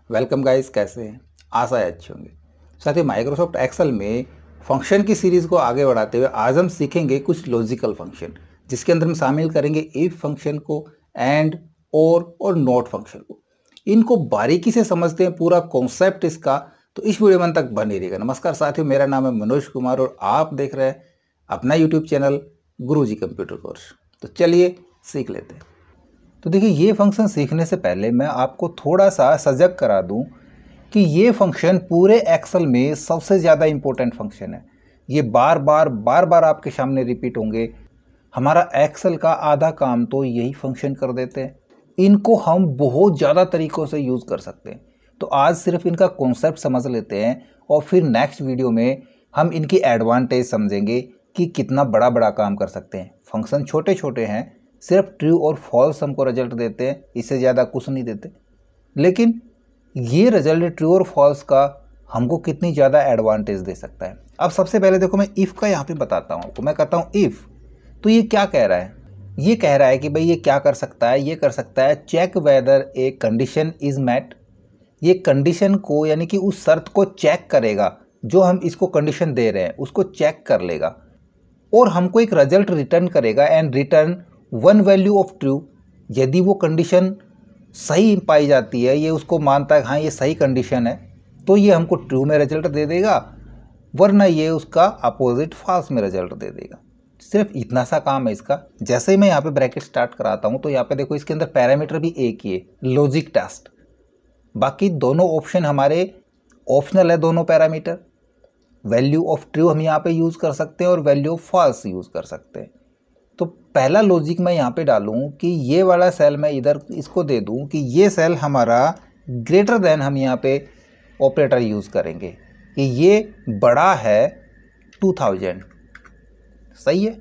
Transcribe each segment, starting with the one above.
Welcome guys, कैसे हैं? आशा है अच्छे होंगे। साथ ही माइक्रोसॉफ्ट एक्सेल में फंक्शन की सीरीज़ को आगे बढ़ाते हुए आज हम सीखेंगे कुछ लॉजिकल फंक्शन, जिसके अंदर हम शामिल करेंगे इफ फंक्शन को, एंड, और नॉट फंक्शन को। इनको बारीकी से समझते हैं, पूरा कॉन्सेप्ट इसका, तो इस वीडियो में तक बने रहिएगा। नमस्कार साथियों, मेरा नाम है मनोज कुमार और आप देख रहे हैं अपना यूट्यूब चैनल गुरुजी कंप्यूटर कोर्स। तो चलिए सीख लेते हैं। तो देखिए, ये फंक्शन सीखने से पहले मैं आपको थोड़ा सा सजग करा दूं कि ये फंक्शन पूरे एक्सेल में सबसे ज़्यादा इम्पोर्टेंट फंक्शन है। ये बार बार आपके सामने रिपीट होंगे। हमारा एक्सेल का आधा काम तो यही फंक्शन कर देते हैं। इनको हम बहुत ज़्यादा तरीक़ों से यूज़ कर सकते हैं। तो आज सिर्फ इनका कॉन्सेप्ट समझ लेते हैं और फिर नेक्स्ट वीडियो में हम इनकी एडवांटेज समझेंगे कि कितना बड़ा काम कर सकते हैं। फंक्शन छोटे छोटे हैं, सिर्फ ट्रू और फॉल्स हमको रिजल्ट देते हैं, इससे ज़्यादा कुछ नहीं देते। लेकिन ये रिजल्ट ट्रू और फॉल्स का हमको कितनी ज़्यादा एडवांटेज दे सकता है। अब सबसे पहले देखो, मैं इफ़ का यहाँ पे बताता हूँ आपको। मैं कहता हूँ इफ़, तो ये क्या कह रहा है? ये कह रहा है कि भाई ये क्या कर सकता है, ये कर सकता है check whether a condition is met. ये कंडीशन को, यानी कि उस शर्त को चेक करेगा, जो हम इसको कंडीशन दे रहे हैं उसको चेक कर लेगा और हमको एक रिजल्ट रिटर्न करेगा। And return one value of true. यदि वो कंडीशन सही पाई जाती है, ये उसको मानता है हाँ ये सही कंडीशन है, तो ये हमको ट्रू में रिजल्ट दे देगा, वरना ये उसका अपोजिट फॉल्स में रिजल्ट दे देगा। सिर्फ इतना सा काम है इसका। जैसे ही मैं यहाँ पे ब्रैकेट स्टार्ट कराता हूँ तो यहाँ पे देखो, इसके अंदर पैरामीटर भी एक ही है, लॉजिक टेस्ट। बाकी दोनों ऑप्शन हमारे ऑप्शनल है, दोनों पैरामीटर। वैल्यू ऑफ ट्रू हम यहाँ पे यूज़ कर सकते हैं और वैल्यू ऑफ फॉल्स यूज़ कर सकते हैं। तो पहला लॉजिक मैं यहाँ पे डालूँ कि ये वाला सेल मैं इधर इसको दे दूँ कि ये सेल हमारा ग्रेटर देन, हम यहाँ पे ऑपरेटर यूज़ करेंगे कि ये बड़ा है 2000, सही है।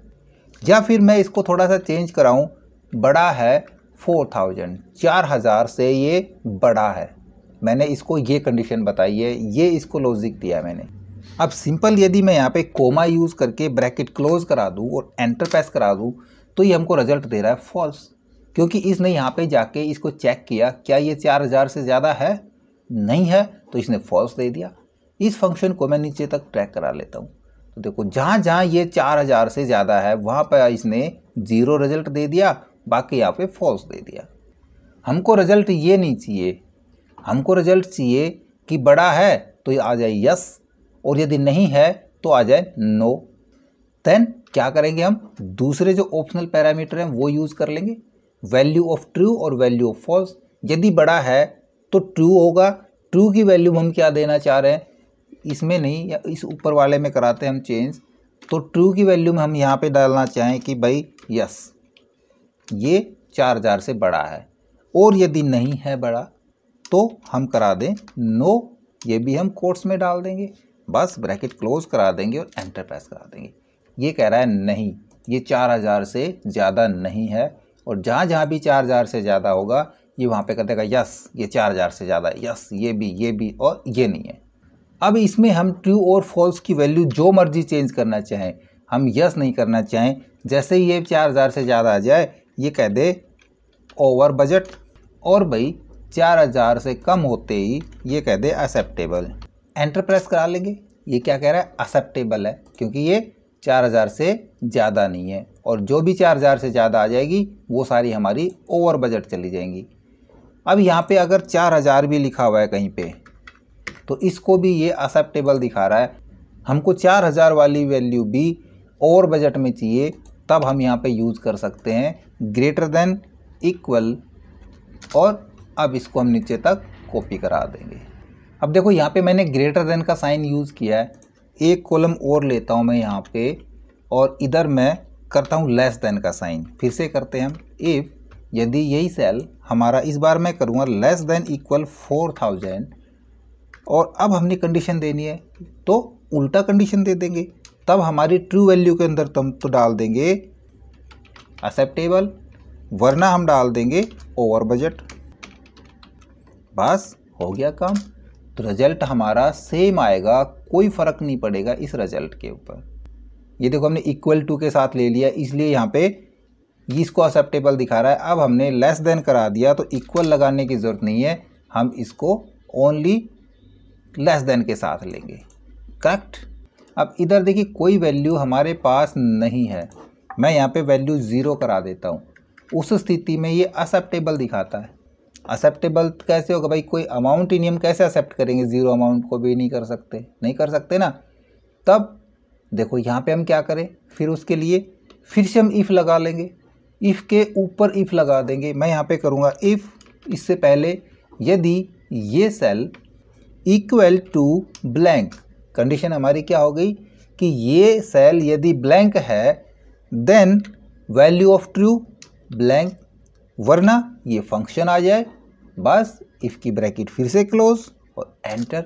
या फिर मैं इसको थोड़ा सा चेंज कराऊँ, बड़ा है 4000, 4000 से ये बड़ा है। मैंने इसको ये कंडीशन बताई है, ये इसको लॉजिक दिया है मैंने। अब सिंपल यदि मैं यहाँ पे कोमा यूज़ करके ब्रैकेट क्लोज करा दूँ और एंटर प्रेस करा दूँ तो ये हमको रिजल्ट दे रहा है फॉल्स, क्योंकि इसने यहाँ पे जाके इसको चेक किया, क्या ये 4000 से ज़्यादा है? नहीं है, तो इसने फॉल्स दे दिया। इस फंक्शन को मैं नीचे तक ट्रैक करा लेता हूँ। तो देखो, जहाँ जहाँ ये 4000 से ज़्यादा है वहाँ पर इसने 0 रिजल्ट दे दिया, बाकी यहाँ पे फॉल्स दे दिया। हमको रिजल्ट ये नहीं चाहिए, हमको रिजल्ट चाहिए कि बड़ा है तो ये आ जाए यस, और यदि नहीं है तो आ जाए नो। देन क्या करेंगे, हम दूसरे जो ऑप्शनल पैरामीटर हैं वो यूज़ कर लेंगे, वैल्यू ऑफ ट्रू और वैल्यू ऑफ फॉल्स। यदि बड़ा है तो ट्रू होगा। ट्रू की वैल्यू हम क्या देना चाह रहे हैं, इसमें नहीं, या इस ऊपर वाले में कराते हैं हम चेंज। तो ट्रू की वैल्यू में हम यहाँ पे डालना चाहें कि भाई यस, ये 4000 से बड़ा है। और यदि नहीं है बड़ा तो हम करा दें नो, ये भी हम कोट्स में डाल देंगे। बस ब्रैकेट क्लोज करा देंगे और एंटर प्रेस करा देंगे। ये कह रहा है नहीं, ये 4000 से ज़्यादा नहीं है। और जहाँ जहाँ भी 4000 से ज़्यादा होगा ये वहाँ पे कर देगा यस, ये 4000 से ज़्यादा है, यस, ये भी और ये नहीं है। अब इसमें हम ट्रू और फॉल्स की वैल्यू जो मर्जी चेंज करना चाहें, हम यस नहीं करना चाहें। जैसे ही ये 4000 से ज़्यादा आ जाए ये कह दे ओवर बजट, और भाई 4000 से कम होते ही ये कह दे एक्सेप्टेबल। एंटर प्रेस करा लेंगे। ये क्या कह रहा है, एक्सेप्टेबल है, क्योंकि ये 4000 से ज़्यादा नहीं है। और जो भी 4000 से ज़्यादा आ जाएगी वो सारी हमारी ओवर बजट चली जाएंगी। अब यहाँ पे अगर 4000 भी लिखा हुआ है कहीं पे, तो इसको भी ये एक्सेप्टेबल दिखा रहा है। हमको 4000 वाली वैल्यू भी ओवर बजट में चाहिए, तब हम यहाँ पे यूज़ कर सकते हैं ग्रेटर देन, इक्वल, और अब इसको हम नीचे तक कॉपी करा देंगे। अब देखो, यहाँ पे मैंने ग्रेटर देन का साइन यूज़ किया है। एक कॉलम और लेता हूँ मैं यहाँ पे, और इधर मैं करता हूँ लेस देन का साइन। फिर से करते हैं हम इफ़, यदि यही सेल हमारा, इस बार मैं करूँगा लेस देन इक्वल 4000, और अब हमने कंडीशन देनी है तो उल्टा कंडीशन दे देंगे। तब हमारी ट्रू वैल्यू के अंदर हम तो डाल देंगे एक्सेप्टेबल, वरना हम डाल देंगे ओवर बजट। बस हो गया काम। तो रिजल्ट हमारा सेम आएगा, कोई फ़र्क नहीं पड़ेगा इस रिजल्ट के ऊपर। ये देखो, हमने इक्वल टू के साथ ले लिया, इसलिए यहाँ पे इसको एक्सेप्टेबल दिखा रहा है। अब हमने लेस देन करा दिया तो इक्वल लगाने की ज़रूरत नहीं है, हम इसको ओनली लेस देन के साथ लेंगे, करेक्ट। अब इधर देखिए कोई वैल्यू हमारे पास नहीं है, मैं यहाँ पे वैल्यू 0 करा देता हूँ। उस स्थिति में ये एक्सेप्टेबल दिखाता है। एक्सेप्टेबल कैसे होगा भाई, कोई अमाउंट ही नहीं, हम कैसे एक्सेप्ट करेंगे, 0 अमाउंट को भी नहीं कर सकते ना। तब देखो यहाँ पे हम क्या करें, फिर उसके लिए फिर से हम इफ़ लगा लेंगे, इफ़ के ऊपर इफ़ लगा देंगे। मैं यहाँ पे करूँगा इफ़, इससे पहले यदि ये cell equal to blank, condition हमारी क्या हो गई कि ये सेल यदि ब्लैंक है then value of true blank, वरना ये फंक्शन आ जाए। बस इफ़ की ब्रैकेट फिर से क्लोज और एंटर।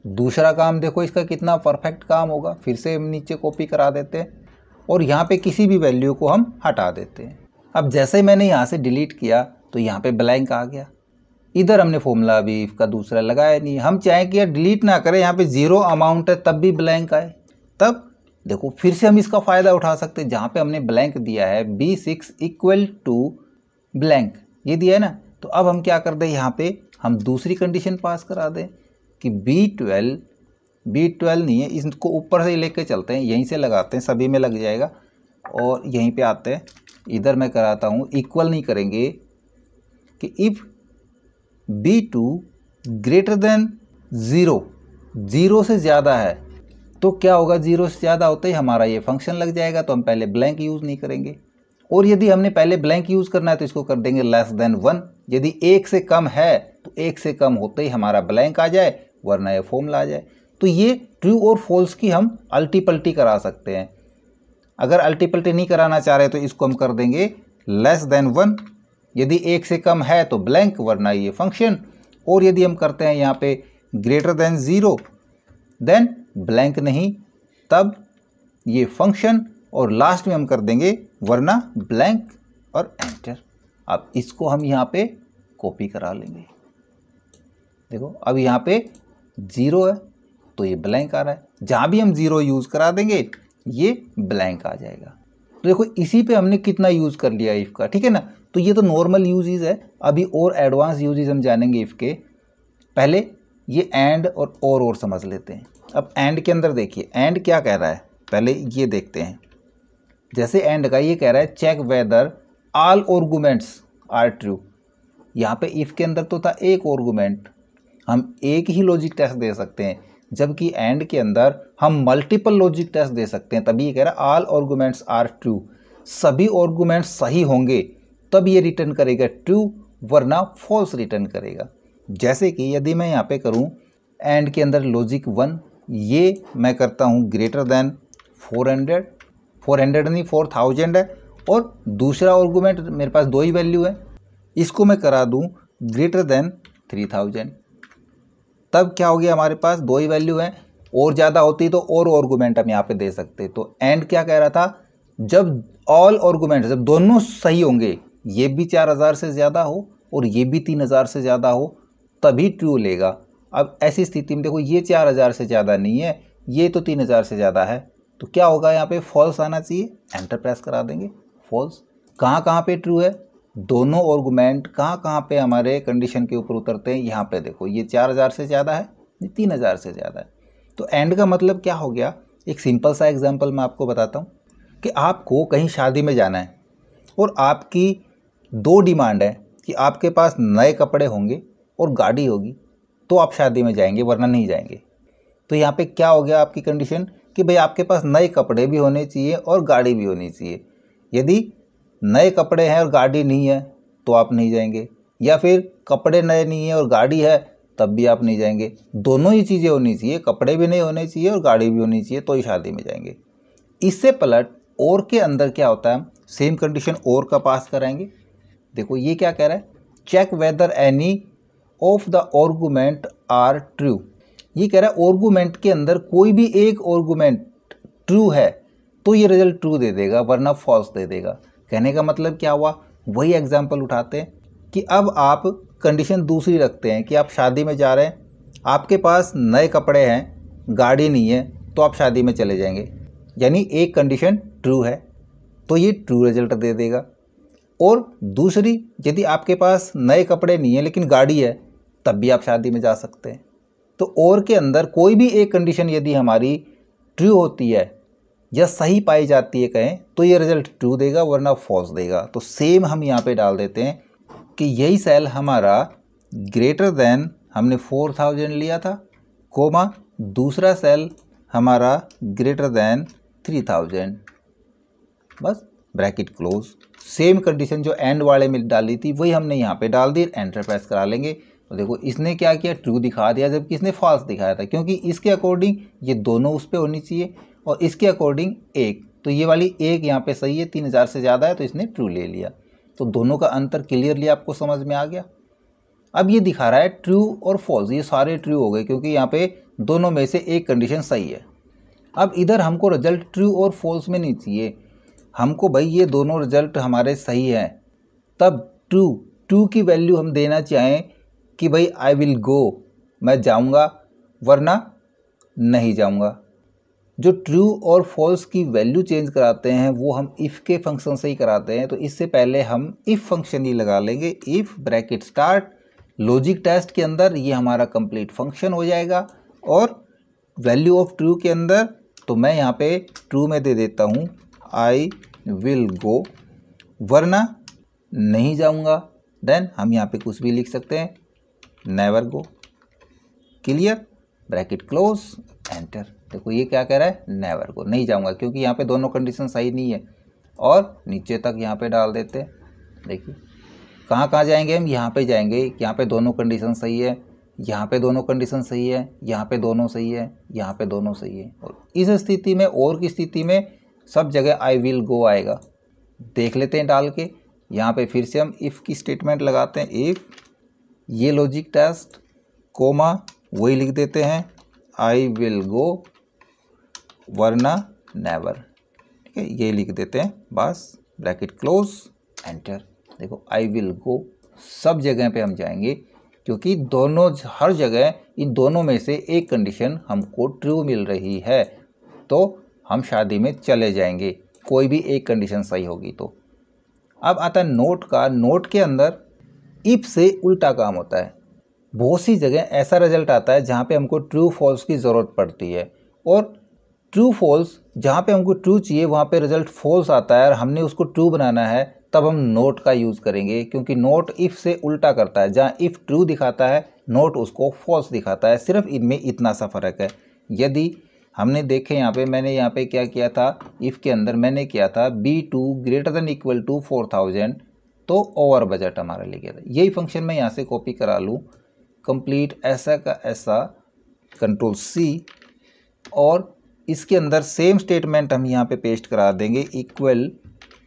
दूसरा काम देखो इसका कितना परफेक्ट काम होगा, फिर से हम नीचे कॉपी करा देते हैं और यहाँ पे किसी भी वैल्यू को हम हटा देते हैं। अब जैसे ही मैंने यहाँ से डिलीट किया तो यहाँ पे ब्लैंक आ गया। इधर हमने फॉर्मूला अभी इफ का दूसरा लगाया नहीं, हम चाहें कि यार डिलीट ना करें, यहाँ पे 0 अमाउंट है तब भी ब्लैंक आए, तब देखो फिर से हम इसका फ़ायदा उठा सकते हैं। जहाँ पे हमने ब्लैंक दिया है B6 इक्वल टू ब्लैंक, ये दिया है ना, तो अब हम क्या कर दें, यहाँ पे हम दूसरी कंडीशन पास करा दें कि B12 नहीं है, इसको ऊपर से ही लेके चलते हैं, यहीं से लगाते हैं, सभी में लग जाएगा। और यहीं पे आते हैं, इधर मैं कराता हूँ, इक्वल नहीं करेंगे कि इफ़ B2 ग्रेटर देन 0 से ज़्यादा है, तो क्या होगा, 0 से ज़्यादा होते ही हमारा ये फंक्शन लग जाएगा, तो हम पहले ब्लैंक यूज़ नहीं करेंगे। और यदि हमने पहले ब्लैंक यूज़ करना है तो इसको कर देंगे लेस देन 1। यदि 1 से कम है तो 1 से कम होते ही हमारा ब्लैंक आ जाए, वरना ये फॉर्मूला आ जाए। तो ये ट्रू और फॉल्स की हम अल्टी पल्टी करा सकते हैं। अगर अल्टी पल्टी नहीं कराना चाह रहे तो इसको हम कर देंगे लेस देन 1, यदि 1 से कम है तो ब्लैंक, वरना ये फंक्शन। और यदि हम करते हैं यहाँ पे ग्रेटर देन 0 देन ब्लैंक नहीं, तब ये फंक्शन, और लास्ट में हम कर देंगे वरना ब्लैंक और एंटर। अब इसको हम यहाँ पे कॉपी करा लेंगे। देखो अब यहाँ पे 0 है तो ये ब्लैंक आ रहा है, जहाँ भी हम 0 यूज़ करा देंगे ये ब्लैंक आ जाएगा। तो देखो इसी पे हमने कितना यूज़ कर लिया इफ़ का, ठीक है ना। तो ये तो नॉर्मल यूजेस है, अभी और एडवांस यूजेस हम जानेंगे इफ़ के। पहले ये एंड और समझ लेते हैं। अब एंड के अंदर देखिए एंड क्या कह रहा है, पहले ये देखते हैं। जैसे एंड का ये कह रहा है check whether all arguments are true. यहाँ पे इफ़ के अंदर तो था एक आर्गुमेंट, हम एक ही लॉजिक टेस्ट दे सकते हैं, जबकि एंड के अंदर हम मल्टीपल लॉजिक टेस्ट दे सकते हैं। तभी ये कह रहा है ऑल आर्गुमेंट्स आर ट्रू, सभी आर्गुमेंट्स सही होंगे तब ये रिटर्न करेगा ट्रू, वरना फॉल्स रिटर्न करेगा। जैसे कि यदि मैं यहाँ पे करूँ एंड के अंदर लॉजिक 1, ये मैं करता हूँ ग्रेटर देन 400 नहीं 4000 है, और दूसरा आर्गुमेंट मेरे पास 2 ही वैल्यू है, इसको मैं करा दूँ ग्रेटर देन 3000, तब क्या हो गया, हमारे पास 2 ही वैल्यू है। और ज़्यादा होती तो और आर्गुमेंट हम यहाँ पे दे सकते। तो एंड क्या कह रहा था, जब ऑल आर्गुमेंट, जब दोनों सही होंगे, ये भी 4000 से ज़्यादा हो और ये भी 3000 से ज़्यादा हो, तभी ट्रू लेगा। अब ऐसी स्थिति में देखो ये 4000 से ज़्यादा नहीं है, ये तो 3000 से ज़्यादा है, तो क्या होगा, यहाँ पे फॉल्स आना चाहिए, एंटर प्रेस करा देंगे, फॉल्स। कहाँ पे ट्रू है, दोनों आर्गुमेंट कहाँ पे हमारे कंडीशन के ऊपर उतरते हैं, यहाँ पे देखो ये 4000 से ज़्यादा है, ये 3000 से ज़्यादा है। तो एंड का मतलब क्या हो गया, एक सिंपल सा एग्जांपल मैं आपको बताता हूँ कि आपको कहीं शादी में जाना है और आपकी 2 डिमांड है कि आपके पास नए कपड़े होंगे और गाड़ी होगी, तो आप शादी में जाएंगे, वरना नहीं जाएंगे। तो यहाँ पे क्या हो गया आपकी कंडीशन कि भाई आपके पास नए कपड़े भी होने चाहिए और गाड़ी भी होनी चाहिए। यदि नए कपड़े हैं और गाड़ी नहीं है तो आप नहीं जाएंगे, या फिर कपड़े नए नहीं है और गाड़ी है तब भी आप नहीं जाएंगे। दोनों ही चीज़ें होनी चाहिए, कपड़े भी नहीं होने चाहिए और गाड़ी भी होनी चाहिए, तो ही शादी में जाएंगे। इससे पलट और के अंदर क्या होता है, सेम कंडीशन और का पास कराएंगे। देखो ये क्या कह रहा है, check whether any of the argument are true. ये कह रहा है आर्गुमेंट के अंदर कोई भी एक आर्गुमेंट ट्रू है तो ये रिजल्ट ट्रू दे देगा, वरना फॉल्स दे देगा। कहने का मतलब क्या हुआ, वही एग्जाम्पल उठाते हैं कि अब आप कंडीशन दूसरी रखते हैं कि आप शादी में जा रहे हैं, आपके पास नए कपड़े हैं, गाड़ी नहीं है, तो आप शादी में चले जाएंगे। यानी एक कंडीशन ट्रू है तो ये ट्रू रिजल्ट दे देगा, और दूसरी यदि आपके पास नए कपड़े नहीं है लेकिन गाड़ी है तब भी आप शादी में जा सकते हैं। तो और के अंदर कोई भी एक कंडीशन यदि हमारी ट्रू होती है या सही पाई जाती है कहें, तो ये रिजल्ट ट्रू देगा वरना फॉल्स देगा। तो सेम हम यहाँ पे डाल देते हैं कि यही सेल हमारा ग्रेटर देन हमने 4000 लिया था, कोमा दूसरा सेल हमारा ग्रेटर देन 3000, बस ब्रैकेट क्लोज। सेम कंडीशन जो एंड वाले में डाली थी वही हमने यहाँ पे डाल दी, एंटर प्रेस करा लेंगे। तो देखो इसने क्या किया, ट्रू दिखा दिया, जबकि इसने फॉल्स दिखाया था, क्योंकि इसके अकॉर्डिंग ये दोनों उस पर होनी चाहिए और इसके अकॉर्डिंग एक, तो ये वाली एक यहाँ पे सही है, 3000 से ज़्यादा है तो इसने ट्रू ले लिया। तो दोनों का अंतर क्लियरली आपको समझ में आ गया। अब ये दिखा रहा है ट्रू और फॉल्स, ये सारे ट्रू हो गए क्योंकि यहाँ पे दोनों में से एक कंडीशन सही है। अब इधर हमको रिजल्ट ट्रू और फॉल्स में नहीं चाहिए, हमको भाई ये दोनों रिजल्ट हमारे सही हैं। तब ट्रू की वैल्यू हम देना चाहें कि भाई आई विल गो, मैं जाऊंगा वरना नहीं जाऊंगा। जो ट्रू और फॉल्स की वैल्यू चेंज कराते हैं वो हम इफ़ के फंक्शन से ही कराते हैं। तो इससे पहले हम इफ़ फंक्शन ही लगा लेंगे, if bracket start, logic test के अंदर ये हमारा कंप्लीट फंक्शन हो जाएगा। और वैल्यू ऑफ ट्रू के अंदर तो मैं यहाँ पे ट्रू में दे देता हूँ आई विल गो, वरना नहीं जाऊँगा। देन हम यहाँ पे कुछ भी लिख सकते हैं, never go. Clear, bracket close, enter. देखो ये क्या कह रहा है, नेवर गो, नहीं जाऊँगा, क्योंकि यहाँ पे दोनों कंडीशन सही नहीं है। और नीचे तक यहाँ पे डाल देते हैं। देखिए कहाँ जाएंगे हम, यहाँ पे जाएंगे, यहाँ पे दोनों कंडीशन सही है, यहाँ पे दोनों कंडीशन सही है, यहाँ पे दोनों सही है, यहाँ पे दोनों सही है। और इस स्थिति में और की स्थिति में सब जगह आई विल गो आएगा। देख लेते हैं डाल के, यहाँ पे फिर से हम इफ़ की स्टेटमेंट लगाते हैं, इफ़ ये लॉजिक टेस्ट कोमा वही लिख देते हैं, आई विल गो वरना नेवर, ठीक है, ये लिख देते हैं बस, ब्रैकेट क्लोज, एंटर। देखो आई विल गो सब जगह पे हम जाएंगे, क्योंकि दोनों हर जगह इन दोनों में से एक कंडीशन हमको ट्रू मिल रही है, तो हम शादी में चले जाएंगे, कोई भी एक कंडीशन सही होगी तो। अब आता है नोट का। नोट के अंदर इफ से उल्टा काम होता है। बहुत सी जगह ऐसा रिजल्ट आता है जहाँ पे हमको ट्रू फॉल्स की ज़रूरत पड़ती है, और ट्रू फॉल्स जहाँ पे हमको ट्रू चाहिए वहाँ पे रिजल्ट फॉल्स आता है और हमने उसको ट्रू बनाना है, तब हम नोट का यूज़ करेंगे, क्योंकि नोट इफ़ से उल्टा करता है। जहाँ इफ़ ट्रू दिखाता है नोट उसको फॉल्स दिखाता है, सिर्फ इनमें इतना सा फ़र्क है। यदि हमने देखे यहाँ पे, मैंने यहाँ पे क्या किया था, इफ़ के अंदर मैंने किया था B2 greater than equal to 4000, तो ओवर बजट हमारा ले गया था। यही फंक्शन मैं यहाँ से कॉपी करा लूँ, कंप्लीट ऐसा का ऐसा, कंट्रोल C, और इसके अंदर सेम स्टेटमेंट हम यहाँ पे पेस्ट करा देंगे, इक्वल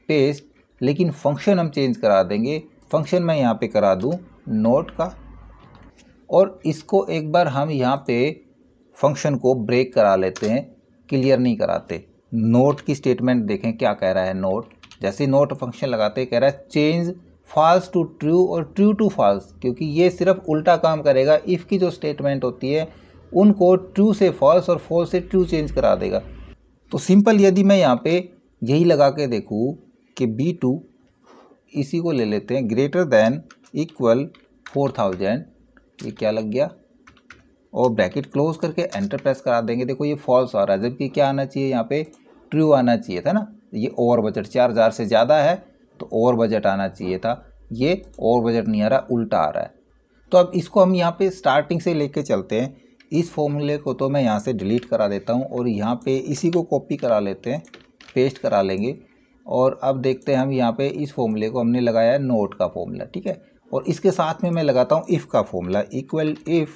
पेस्ट, लेकिन फंक्शन हम चेंज करा देंगे। फंक्शन मैं यहाँ पे करा दूँ नोट का, और इसको एक बार हम यहाँ पे फंक्शन को ब्रेक करा लेते हैं, क्लियर नहीं कराते। नोट की स्टेटमेंट देखें क्या कह रहा है। नोट जैसे नोट फंक्शन लगाते कह रहा है चेंज फॉल्स टू ट्रू और ट्रू टू फॉल्स, क्योंकि ये सिर्फ उल्टा काम करेगा। इफ़ की जो स्टेटमेंट होती है उनको ट्रू से फॉल्स और फॉल्स से ट्रू चेंज करा देगा। तो सिंपल यदि मैं यहाँ पे यही लगा के देखूँ कि B2 इसी को ले लेते हैं, ग्रेटर देन इक्वल 4000, ये क्या लग गया, और ब्रैकेट क्लोज करके एंटर प्रेस करा देंगे। देखो ये फॉल्स आ रहा है, जबकि क्या आना चाहिए, यहाँ पे ट्रू आना चाहिए था ना। ये ओवर बजट 4000 से ज़्यादा है तो ओवर बजट आना चाहिए था, ये ओवर बजट नहीं आ रहा, उल्टा आ रहा है। तो अब इसको हम यहाँ पे स्टार्टिंग से लेके चलते हैं। इस फॉर्मूले को तो मैं यहाँ से डिलीट करा देता हूँ और यहाँ पे इसी को कॉपी करा लेते हैं, पेस्ट करा लेंगे। और अब देखते हैं हम यहाँ पे इस फॉर्मूले को हमने लगाया है नोट का फॉर्मूला, ठीक है, और इसके साथ में मैं लगाता हूँ इफ़ का फॉर्मूला, इक्वल इफ़,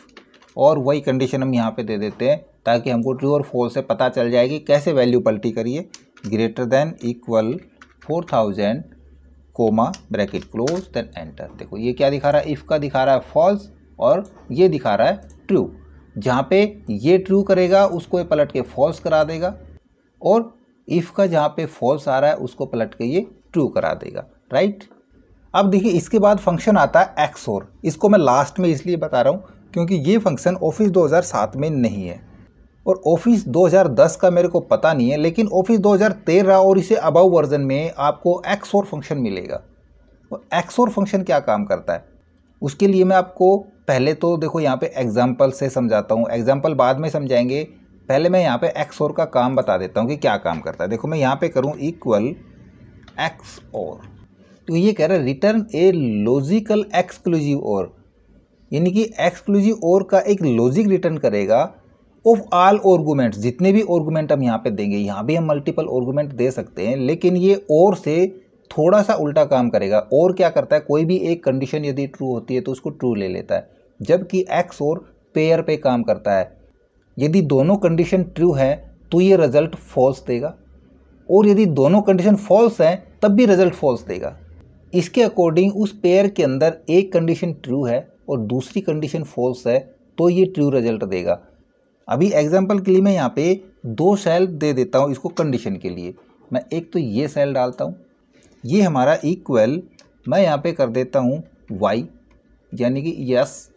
और वही कंडीशन हम यहाँ पे दे देते हैं ताकि हमको ट्रू और फॉल्स से पता चल जाएगी कैसे वैल्यू पलटी करिए। Greater than equal 4000 comma bracket close then enter. देखो ये क्या दिखा रहा है, इफ़ का दिखा रहा है फॉल्स और ये दिखा रहा है ट्रू। जहाँ पे ये ट्रू करेगा उसको ये पलट के फॉल्स करा देगा, और इफ़ का जहाँ पे फॉल्स आ रहा है उसको पलट के ये ट्रू करा देगा, राइट। अब देखिए इसके बाद फंक्शन आता है XOR। इसको मैं लास्ट में इसलिए बता रहा हूँ क्योंकि ये फंक्शन ऑफिस 2007 में नहीं है, और ऑफिस 2010 का मेरे को पता नहीं है, लेकिन ऑफिस 2013 और इसे अबव वर्जन में आपको XOR फंक्शन मिलेगा। और XOR फंक्शन क्या काम करता है उसके लिए मैं आपको पहले तो देखो यहाँ पे एग्जाम्पल से समझाता हूँ, एग्जाम्पल बाद में समझाएंगे। पहले मैं यहाँ पे XOR का काम बता देता हूँ कि क्या काम करता है। देखो मैं यहाँ पे करूँ इक्वल XOR, तो ये कह रहा है return a logical exclusive OR, यानी कि एक्सक्लूसिव OR का एक लॉजिक रिटर्न करेगा ऑफ ऑल आर्गुमेंट्स, जितने भी आर्गुमेंट हम यहाँ पे देंगे। यहाँ भी हम मल्टीपल आर्गुमेंट दे सकते हैं, लेकिन ये OR से थोड़ा सा उल्टा काम करेगा। OR क्या करता है, कोई भी एक कंडीशन यदि ट्रू होती है तो उसको ट्रू ले लेता है, जबकि XOR पेयर पे काम करता है। यदि दोनों कंडीशन ट्रू है तो ये रिजल्ट फॉल्स देगा, और यदि दोनों कंडीशन फॉल्स हैं तब भी रिजल्ट फॉल्स देगा। इसके अकॉर्डिंग उस पेयर के अंदर एक कंडीशन ट्रू है और दूसरी कंडीशन फॉल्स है तो ये ट्रू रिजल्ट देगा। अभी एग्जांपल के लिए मैं यहाँ पे 2 सेल दे देता हूँ इसको कंडीशन के लिए। मैं एक तो ये सेल डालता हूँ, ये हमारा इक्वल मैं यहाँ पे कर देता हूँ y यानी कि यस,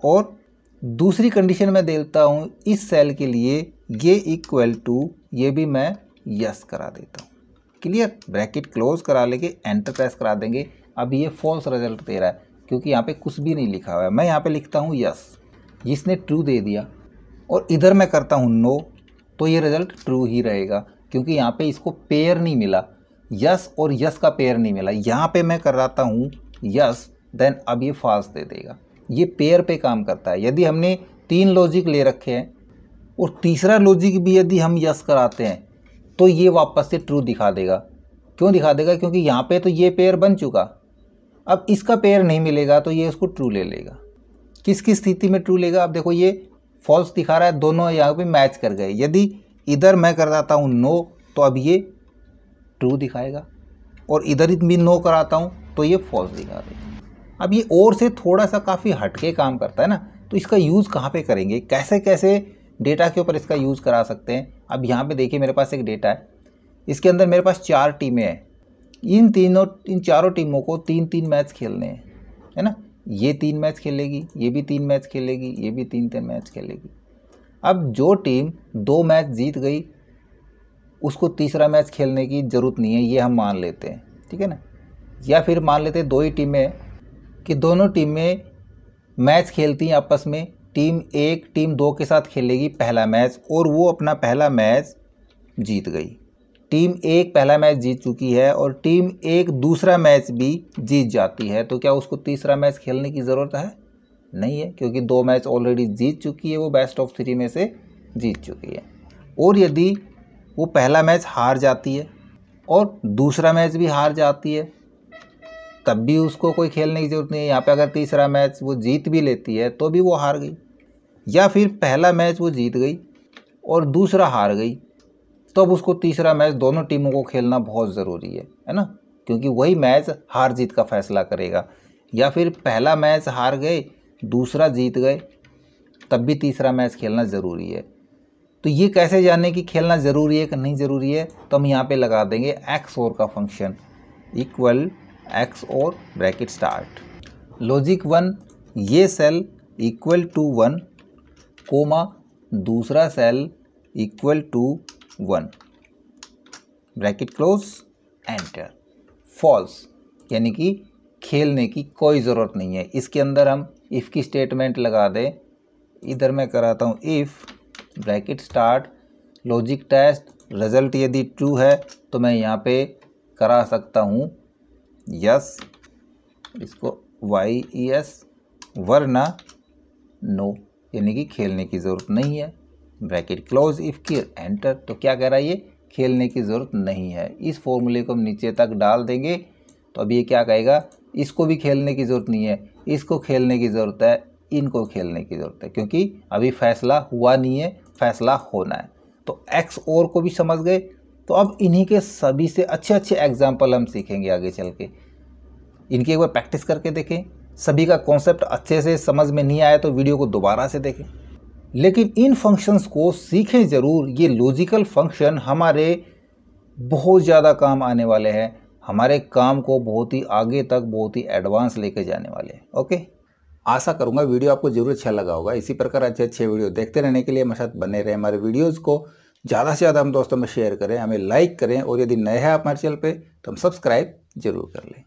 और दूसरी कंडीशन मैं देता हूँ इस सेल के लिए ये इक्वल टू, ये भी मैं यस करा देता हूँ। क्लियर, ब्रैकेट क्लोज करा लेके एंटर प्रेस करा देंगे। अब ये फॉल्स रिजल्ट दे रहा है क्योंकि यहाँ पे कुछ भी नहीं लिखा हुआ है। मैं यहाँ पे लिखता हूँ यस, इसने ट्रू दे दिया, और इधर मैं करता हूँ नो, तो ये रिजल्ट ट्रू ही रहेगा क्योंकि यहाँ पे इसको पेयर नहीं मिला, यस और यस का पेयर नहीं मिला। यहाँ पे मैं कराता हूँ यस, देन अब ये फॉल्स दे देगा। ये पेयर पे काम करता है। यदि हमने 3 लॉजिक ले रखे हैं और तीसरा लॉजिक भी यदि हम यस कराते हैं तो ये वापस से ट्रू दिखा देगा। क्यों दिखा देगा, क्योंकि यहाँ पे तो ये पेयर बन चुका, अब इसका पेयर नहीं मिलेगा तो ये इसको ट्रू ले लेगा। किस किस स्थिति में ट्रू लेगा, अब देखो ये फॉल्स दिखा रहा है, दोनों यहाँ पे मैच कर गए। यदि इधर मैं कराता हूँ नो तो अब ये ट्रू दिखाएगा, और इधर भी नो कराता हूँ तो ये फॉल्स दिखा देगा। अब ये और से थोड़ा सा काफ़ी हटके काम करता है ना, तो इसका यूज़ कहाँ पे करेंगे, कैसे कैसे डेटा के ऊपर इसका यूज़ करा सकते हैं। अब यहाँ पे देखिए मेरे पास एक डेटा है, इसके अंदर मेरे पास 4 टीमें हैं। इन चारों टीमों को 3-3 मैच खेलने हैं, है ना। ये 3 मैच खेलेगी, ये भी 3 मैच खेलेगी, ये भी 3-3 मैच खेलेगी। अब जो टीम 2 मैच जीत गई उसको तीसरा मैच खेलने की ज़रूरत नहीं है, ये हम मान लेते हैं, ठीक है ना। या फिर मान लेते हैं 2 ही टीमें कि दोनों टीमें मैच खेलती हैं आपस में। टीम 1 टीम 2 के साथ खेलेगी पहला मैच और वो अपना पहला मैच जीत गई। टीम 1 पहला मैच जीत चुकी है और टीम 1 दूसरा मैच भी जीत जाती है, तो क्या उसको तीसरा मैच खेलने की ज़रूरत है? नहीं है, क्योंकि 2 मैच ऑलरेडी जीत चुकी है, वो बेस्ट ऑफ 3 में से जीत चुकी है। और यदि वो पहला मैच हार जाती है और दूसरा मैच भी हार जाती है तब भी उसको कोई खेलने की ज़रूरत नहीं है। यहाँ पे अगर तीसरा मैच वो जीत भी लेती है तो भी वो हार गई, या फिर पहला मैच वो जीत गई और दूसरा हार गई, तो अब उसको तीसरा मैच दोनों टीमों को खेलना बहुत ज़रूरी है ना, क्योंकि वही मैच हार जीत का फैसला करेगा। या फिर पहला मैच हार गए, दूसरा जीत गए, तब भी तीसरा मैच खेलना ज़रूरी है। तो ये कैसे जाने कि खेलना ज़रूरी है कि नहीं ज़रूरी है, तो हम यहाँ पे लगा देंगे XOR का function, equal XOR bracket start logic 1, ये सेल इक्वल टू 1 कोमा दूसरा cell equal to 1 bracket close enter. False यानी कि खेलने की कोई ज़रूरत नहीं है। इसके अंदर हम इफ़ की स्टेटमेंट लगा दें। इधर मैं कराता हूँ if bracket start logic test, result यदि ट्रू है तो मैं यहाँ पे करा सकता हूँ यस, इसको YES, वरना नो, यानी कि खेलने की ज़रूरत नहीं है। ब्रैकेट क्लोज इफ़ की एंटर, तो क्या कह रहा है ये, खेलने की ज़रूरत नहीं है। इस फॉर्मूले को हम नीचे तक डाल देंगे तो अब ये क्या कहेगा, इसको भी खेलने की ज़रूरत नहीं है, इसको खेलने की ज़रूरत है, इनको खेलने की ज़रूरत है, क्योंकि अभी फैसला हुआ नहीं है, फैसला होना है। तो XOR को भी समझ गए। तो अब इन्हीं के सभी से अच्छे अच्छे एग्जाम्पल हम सीखेंगे आगे चल के। इनकी एक बार प्रैक्टिस करके देखें। सभी का कॉन्सेप्ट अच्छे से समझ में नहीं आया तो वीडियो को दोबारा से देखें, लेकिन इन फंक्शंस को सीखें ज़रूर। ये लॉजिकल फंक्शन हमारे बहुत ज़्यादा काम आने वाले हैं, हमारे काम को बहुत ही आगे तक, बहुत ही एडवांस लेके जाने वाले हैं। ओके, आशा करूंगा वीडियो आपको जरूर अच्छा लगा होगा। इसी प्रकार अच्छे अच्छे वीडियो देखते रहने के लिए हमारे साथ बने रहे। हमारे वीडियोज़ को ज़्यादा से ज़्यादा हम दोस्तों में शेयर करें, हमें लाइक करें, और यदि नए हैं आप हमारे चैनल पे तो हम सब्सक्राइब जरूर कर लें।